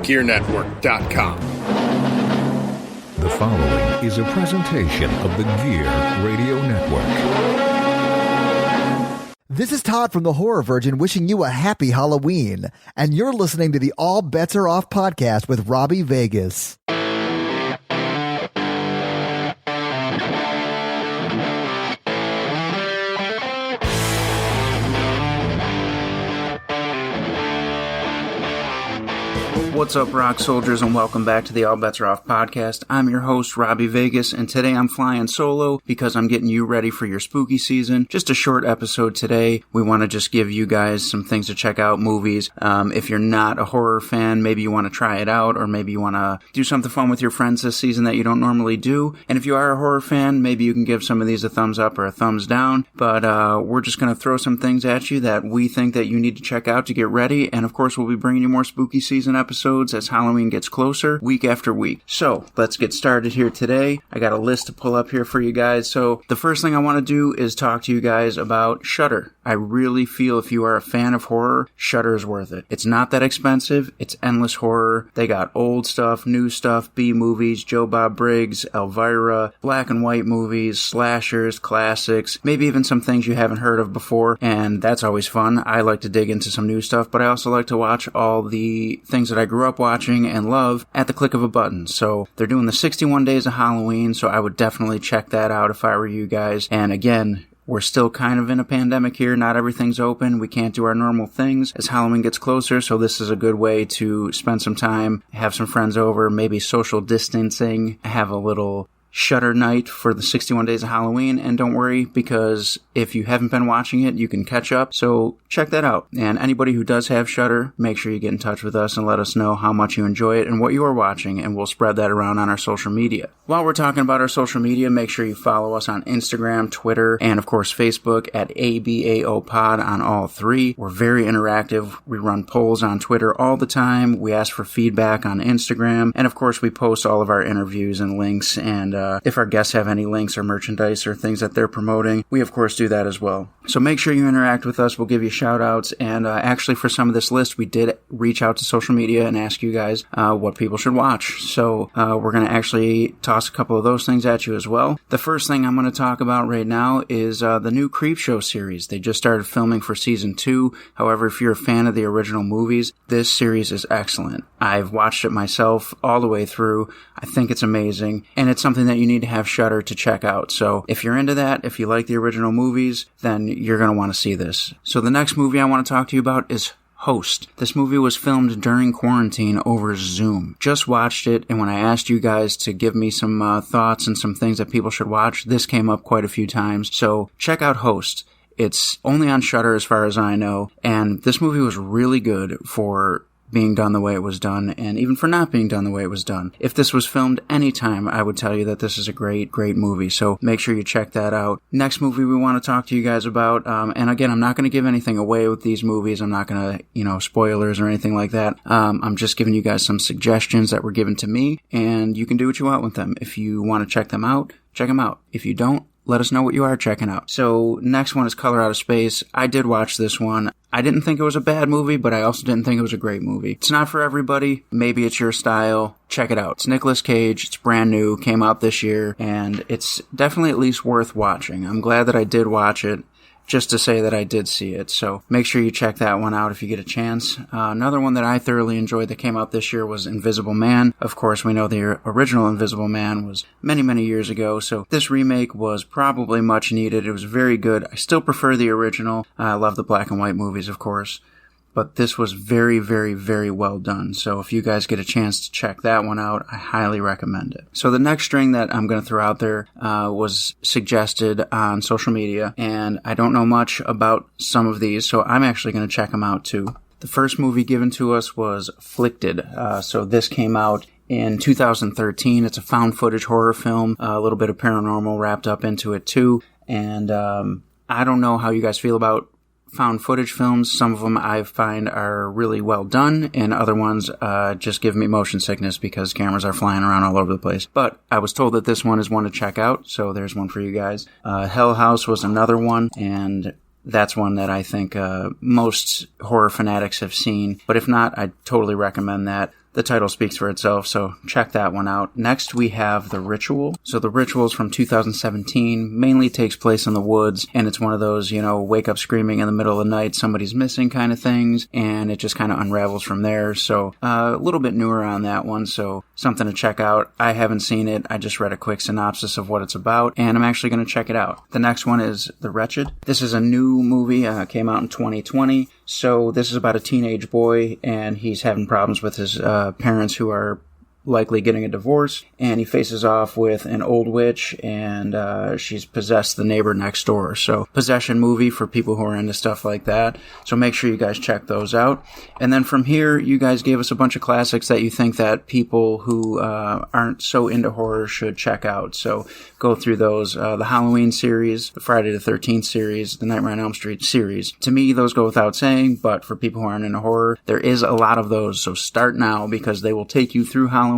GearNetwork.com. The following is a presentation of the Gear Radio Network. This is Todd from the Horror Virgin wishing you a happy Halloween, and you're listening to the All Bets Are Off podcast with Robby Vegas. What's up, rock soldiers, and welcome back to the All Bets Are Off podcast. I'm your host, Robby Vegas, and today I'm flying solo because I'm getting you ready for your spooky season. Just a short episode today. We want to just give you guys some things to check out, movies. If you're not a horror fan, maybe you want to try it out, or maybe you want to do something fun with your friends this season that you don't normally do. And if you are a horror fan, maybe you can give some of these a thumbs up or a thumbs down. But we're just going to throw some things at you that we think that you need to check out to get ready. And of course, we'll be bringing you more spooky season episodes as Halloween gets closer, week after week. So let's get started here today. I got a list to pull up here for you guys. So the first thing I want to do is talk to you guys about Shudder. I really feel if you are a fan of horror, Shudder is worth it. It's not that expensive. It's endless horror. They got old stuff, new stuff, B movies, Joe Bob Briggs, Elvira, black and white movies, slashers, classics, maybe even some things you haven't heard of before, and that's always fun. I like to dig into some new stuff, but I also like to watch all the things that I grew up watching and love at the click of a button. So they're doing the 61 days of Halloween, so I would definitely check that out if I were you guys. And again, we're still kind of in a pandemic here. Not everything's open. We can't do our normal things as Halloween gets closer, so this is a good way to spend some time, have some friends over, maybe social distancing, have a little Shudder night for the 61 days of Halloween. And don't worry, because if you haven't been watching it, you can catch up. So check that out. And anybody who does have Shudder, make sure you get in touch with us and let us know how much you enjoy it and what you are watching, and we'll spread that around on our social media. While we're talking about our social media, make sure you follow us on Instagram, Twitter, and of course Facebook at ABAO Pod on all three. We're very interactive. We run polls on Twitter all the time. We ask for feedback on Instagram. And of course we post all of our interviews and links, and if our guests have any links or merchandise or things that they're promoting, we of course do that as well. So make sure you interact with us. We'll give you shout outs. And actually for some of this list, we did reach out to social media and ask you guys what people should watch. So we're going to actually toss a couple of those things at you as well. The first thing I'm going to talk about right now is the new Creepshow series. They just started filming for season 2. However, if you're a fan of the original movies, this series is excellent. I've watched it myself all the way through. I think it's amazing, and it's something that you need to have Shudder to check out. So if you're into that, if you like the original movies, then you're going to want to see this. So the next movie I want to talk to you about is Host. This movie was filmed during quarantine over Zoom. Just watched it, and when I asked you guys to give me some thoughts and some things that people should watch, this came up quite a few times. So check out Host. It's only on Shudder as far as I know, and this movie was really good for being done the way it was done, and even for not being done the way it was done. If this was filmed anytime, I would tell you that this is a great, great movie, so make sure you check that out. Next movie we want to talk to you guys about, and again, I'm not going to give anything away with these movies. I'm not going to, spoilers or anything like that. I'm just giving you guys some suggestions that were given to me, and you can do what you want with them. If you want to check them out, check them out. If you don't, let us know what you are checking out. So next one is Color Out of Space. I did watch this one. I didn't think it was a bad movie, but I also didn't think it was a great movie. It's not for everybody. Maybe it's your style. Check it out. It's Nicolas Cage. It's brand new. Came out this year, and it's definitely at least worth watching. I'm glad that I did watch it, just to say that I did see it. So make sure you check that one out if you get a chance. Another one that I thoroughly enjoyed that came out this year was Invisible Man. Of course, we know the original Invisible Man was many, many years ago, so this remake was probably much needed. It was very good. I still prefer the original. I love the black and white movies, of course. But this was very, very, very well done. So if you guys get a chance to check that one out, I highly recommend it. So the next string that I'm going to throw out there was suggested on social media, and I don't know much about some of these, so I'm actually going to check them out too. The first movie given to us was Afflicted. So this came out in 2013. It's a found footage horror film, a little bit of paranormal wrapped up into it too. And I don't know how you guys feel about found footage films. Some of them I find are really well done, and other ones just give me motion sickness because cameras are flying around all over the place. But I was told that this one is one to check out, so there's one for you guys. Hell House was another one, and that's one that I think most horror fanatics have seen. But if not, I totally recommend that. the title speaks for itself, so check that one out. Next, we have The Ritual. So The Ritual is from 2017, mainly takes place in the woods, and it's one of those, wake up screaming in the middle of the night, somebody's missing kind of things, and it just kind of unravels from there. So a little bit newer on that one, so something to check out. I haven't seen it. I just read a quick synopsis of what it's about, and I'm actually going to check it out. The next one is The Wretched. This is a new movie, came out in 2020. So this is about a teenage boy, and he's having problems with his parents who are likely getting a divorce, and he faces off with an old witch, and she's possessed the neighbor next door. So possession movie for people who are into stuff like that. So make sure you guys check those out. And then from here, you guys gave us a bunch of classics that you think that people who aren't so into horror should check out. So go through those. The Halloween series, the Friday the 13th series, the Nightmare on Elm Street series. To me, those go without saying, but for people who aren't into horror, there is a lot of those. So start now, because they will take you through Halloween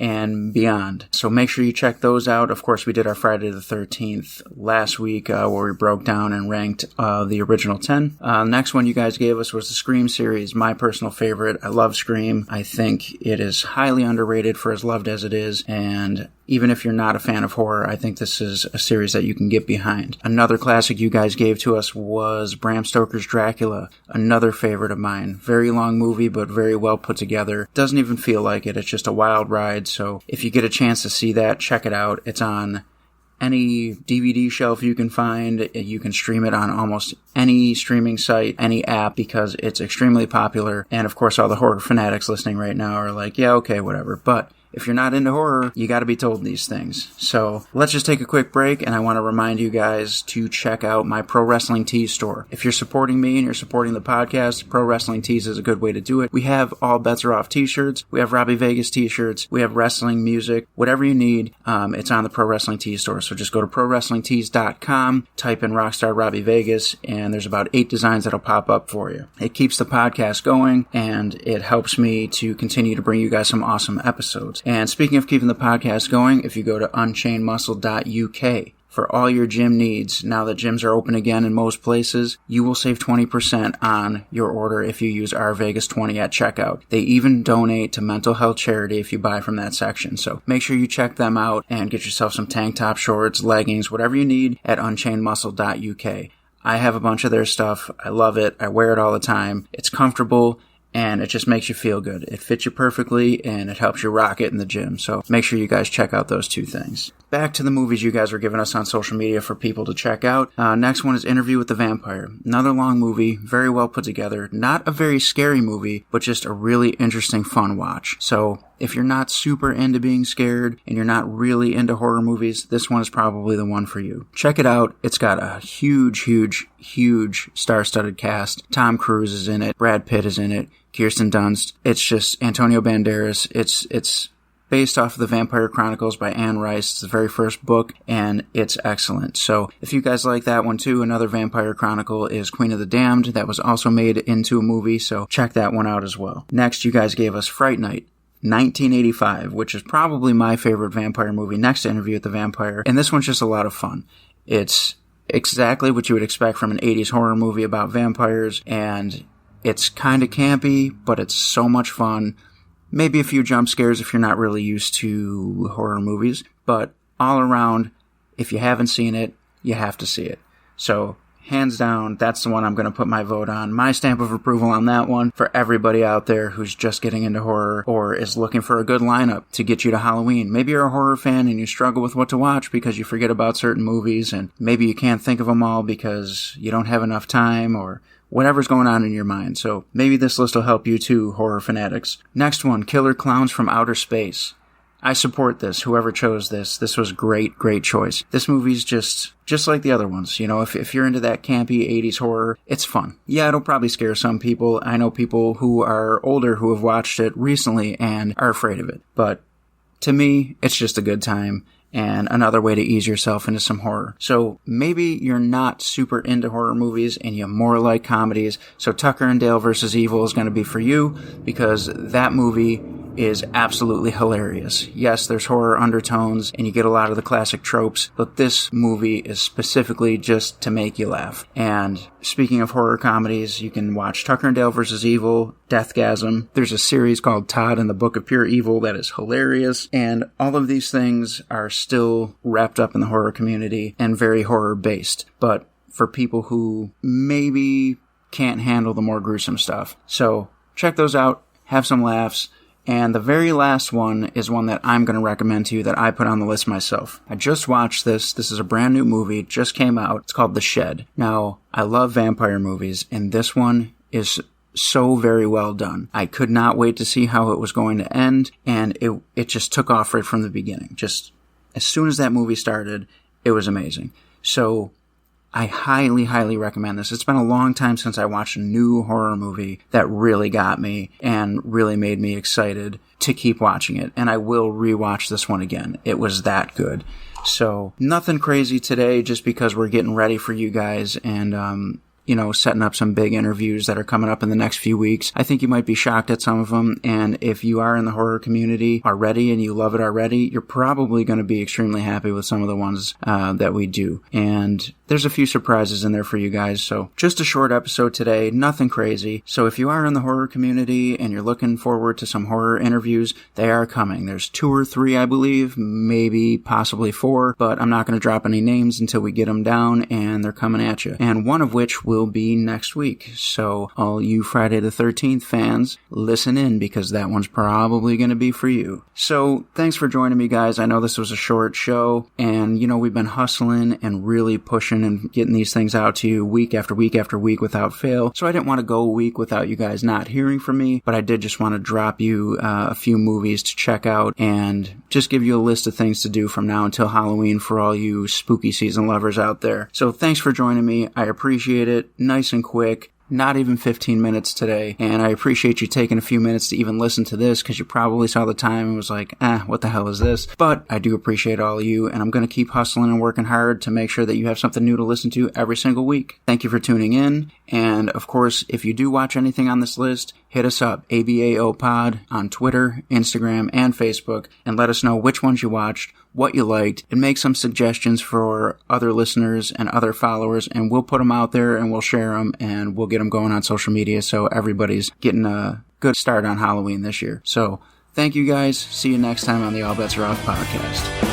and beyond. So make sure you check those out. Of course, we did our Friday the 13th last week, where we broke down and ranked the original 10. Next one you guys gave us was the Scream series, my personal favorite. I love Scream. I think it is highly underrated for as loved as it is, and even if you're not a fan of horror, I think this is a series that you can get behind. Another classic you guys gave to us was Bram Stoker's Dracula, another favorite of mine. Very long movie, but very well put together. Doesn't even feel like it. It's just a wild ride. So if you get a chance to see that, check it out. It's on any DVD shelf you can find. You can stream it on almost any streaming site, any app, because it's extremely popular. And of course, all the horror fanatics listening right now are like, yeah, okay, whatever. But if you're not into horror, you got to be told these things. So let's just take a quick break, and I want to remind you guys to check out my Pro Wrestling Tees store. If you're supporting me and you're supporting the podcast, Pro Wrestling Tees is a good way to do it. We have All Bets Are Off t-shirts. We have Robby Vegas t-shirts. We have wrestling music. Whatever you need, it's on the Pro Wrestling Tees store. So just go to ProWrestlingTees.com, type in Rockstar Robby Vegas, and there's about 8 designs that'll pop up for you. It keeps the podcast going, and it helps me to continue to bring you guys some awesome episodes. And speaking of keeping the podcast going, if you go to unchainedmuscle.uk for all your gym needs, now that gyms are open again in most places, you will save 20% on your order if you use RVegas20 at checkout. They even donate to mental health charity if you buy from that section. So make sure you check them out and get yourself some tank top, shorts, leggings, whatever you need at unchainedmuscle.uk. I have a bunch of their stuff. I love it. I wear it all the time. It's comfortable, and it just makes you feel good. It fits you perfectly, and it helps you rock it in the gym. So make sure you guys check out those 2 things. Back to the movies you guys were giving us on social media for people to check out. Next one is Interview with the Vampire. Another long movie, very well put together. Not a very scary movie, but just a really interesting, fun watch. So if you're not super into being scared and you're not really into horror movies, this one is probably the one for you. Check it out. It's got a huge star-studded cast. Tom Cruise is in it. Brad Pitt is in it. Kirsten Dunst. It's just Antonio Banderas. It's based off of the Vampire Chronicles by Anne Rice. It's the very first book, and it's excellent. So if you guys like that one too, another Vampire Chronicle is Queen of the Damned. That was also made into a movie, so check that one out as well. Next, you guys gave us Fright Night, 1985, which is probably my favorite vampire movie next to Interview with the Vampire, and this one's just a lot of fun. It's exactly what you would expect from an 80s horror movie about vampires, and it's kind of campy, but it's so much fun. Maybe a few jump scares if you're not really used to horror movies, but all around, if you haven't seen it, you have to see it. So, hands down, that's the one I'm going to put my vote on. My stamp of approval on that one for everybody out there who's just getting into horror or is looking for a good lineup to get you to Halloween. Maybe you're a horror fan and you struggle with what to watch because you forget about certain movies, and maybe you can't think of them all because you don't have enough time or whatever's going on in your mind. So maybe this list will help you too, horror fanatics. Next one, Killer Clowns from Outer Space. I support this. Whoever chose this, this was great choice. This movie's just like the other ones. You know, if you're into that campy 80s horror, it's fun. Yeah, it'll probably scare some people. I know people who are older who have watched it recently and are afraid of it. But to me, it's just a good time and another way to ease yourself into some horror. So maybe you're not super into horror movies and you more like comedies. So Tucker and Dale vs. Evil is going to be for you, because that movie is absolutely hilarious. Yes, there's horror undertones and you get a lot of the classic tropes, but this movie is specifically just to make you laugh. And speaking of horror comedies, you can watch Tucker and Dale vs. Evil, Deathgasm. There's a series called Todd and the Book of Pure Evil that is hilarious. And all of these things are still wrapped up in the horror community and very horror based. But for people who maybe can't handle the more gruesome stuff. So check those out, have some laughs. And the very last one is one that I'm going to recommend to you that I put on the list myself. I just watched this. This is a brand new movie. It just came out. It's called The Shed. Now, I love vampire movies, and this one is so very well done. I could not wait to see how it was going to end, and it just took off right from the beginning. Just as soon as that movie started, it was amazing. So I highly, highly recommend this. It's been a long time since I watched a new horror movie that really got me and really made me excited to keep watching it. And I will rewatch this one again. It was that good. So nothing crazy today, just because we're getting ready for you guys and, setting up some big interviews that are coming up in the next few weeks. I think you might be shocked at some of them. And if you are in the horror community already and you love it already, you're probably going to be extremely happy with some of the ones that we do. And there's a few surprises in there for you guys. So just a short episode today, nothing crazy. So if you are in the horror community and you're looking forward to some horror interviews, they are coming. There's 2 or 3, I believe, maybe possibly 4, but I'm not going to drop any names until we get them down, and they're coming at you. And one of which will be next week. So all you Friday the 13th fans, listen in, because that one's probably going to be for you. So thanks for joining me, guys. I know this was a short show, and we've been hustling and really pushing and getting these things out to you week after week after week without fail. So I didn't want to go a week without you guys not hearing from me, but I did just want to drop you a few movies to check out and just give you a list of things to do from now until Halloween for all you spooky season lovers out there. So thanks for joining me. I appreciate it. Nice and quick. Not even 15 minutes today, and I appreciate you taking a few minutes to even listen to this, because you probably saw the time and was like, what the hell is this? But I do appreciate all of you, and I'm going to keep hustling and working hard to make sure that you have something new to listen to every single week. Thank you for tuning in, and of course, if you do watch anything on this list, hit us up, ABAO Pod, on Twitter, Instagram, and Facebook, and let us know which ones you watched, what you liked, and make some suggestions for other listeners and other followers, and we'll put them out there and we'll share them and we'll get them going on social media so everybody's getting a good start on Halloween this year. So thank you guys. See you next time on the All Bets Are Off podcast.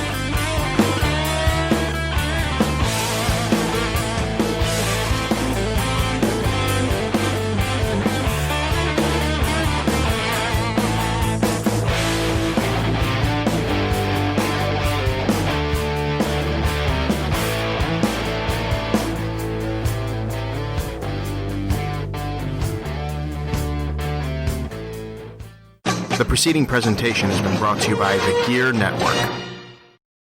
The preceding presentation has been brought to you by the Gear Network.